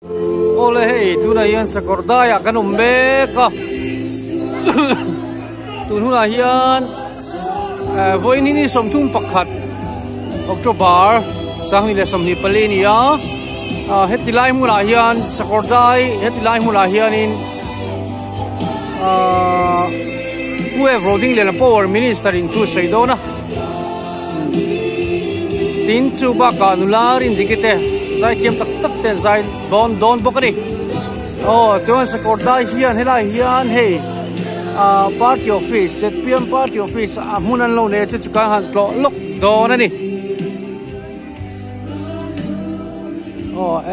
ole hei tu na hian sakordaya kan be ka tu huna hian voini ni somthum pakhat October sang ni le somni pali ni ya hetilai mula hian sakordai hetilai mula hian in whoever voting le power minister in tu saidona tin chu ba ka nular in dikite zai thiam tak tak te zai don bokani tuan sakordai hian helai hian hei party office ZPM party office hunan lo ne chu ka han tlo lok don ani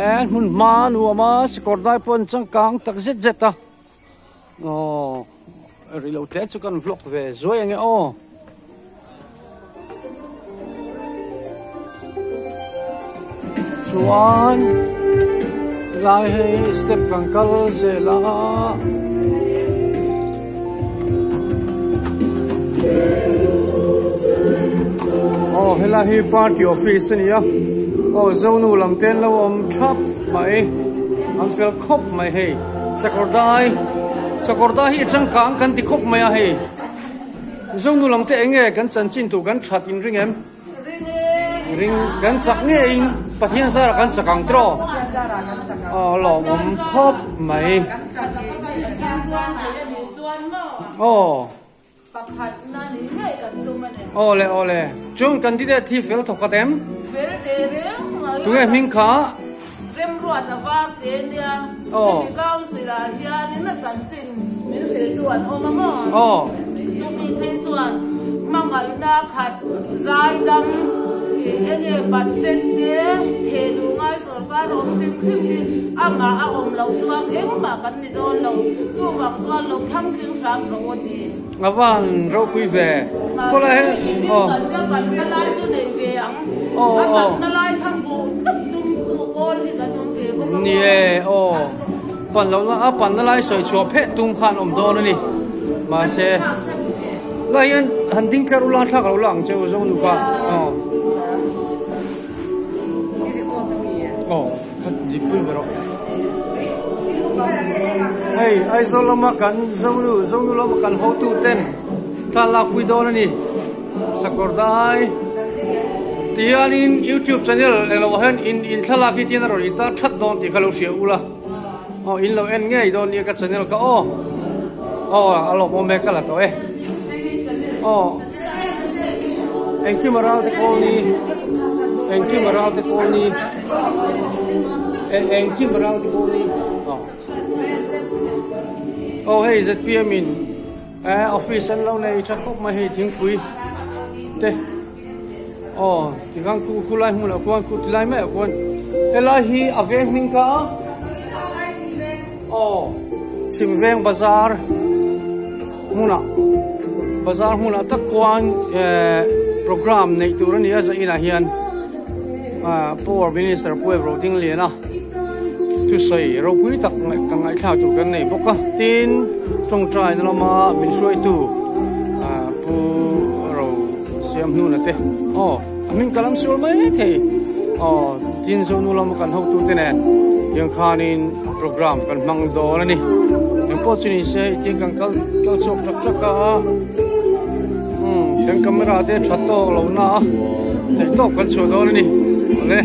en hun man ma sakordai pon changkang tak zet ta reload le chu kan vlog ve zoi ange chuan lai hei step kankal zela hela hi party office ni ya zonu lam ten lo thap mai am fel khop mai hei sakordai hi changkang kan ti khop mai a hei zonu lam te enge kan chan chin tu kan that in ring kan chak nge in pathian zara kan chakang tro lo khop mai ole chung candidate thi fel thokatem tu nge ming kha rem ruat awak te nia kaum sila hian na chan chin min fel tuan omamo chu mi phe chuan mangal na khat zai dam enge budget te the du ngai sarkar om phim ama a om lo chuang engma kan ni don lo chu bang chuan lo tham king ram ro ti awan ro pui ve ko la he ka ban ka lai chu nei ve ang na lai tham bu khap tum tu on hi kan tum ve ko ni pan lo na pan na lai soi chua phe tum khan om don ni ma se lai yan han ding karula thak lo lang che zo nu ka di pui bero hey ai zo lama kan zo nu lama kan ho tu ten thala pui don ni sakordai tianin YouTube channel elo hen in thala ki tian ro ta that don ti khalo sia ula in lo en nge don ni ka channel ka alo mo me kala to en kimaral te kolni en kimaral te kolni hey ZPM in office an lo nei cha khop ma hei thing pui te ti gang ku lai mu la kwan ku lai me kwan ela hi aveng ning ka simveng bazar muna tak kwan program nei turan ya za ina hian power minister pueblo ding le na tu sei ro pui tak ka ngai thau tu kan nei boka tin tong trai na ma min suai tu pu ro siam nu na te min kalam sul mai the tin zo nu lam kan ho tu te ne yang khanin program kan mang do na ni yang po chini se tin kan kal chok chak ka yang camera te thatto lo na te to kan so do ni le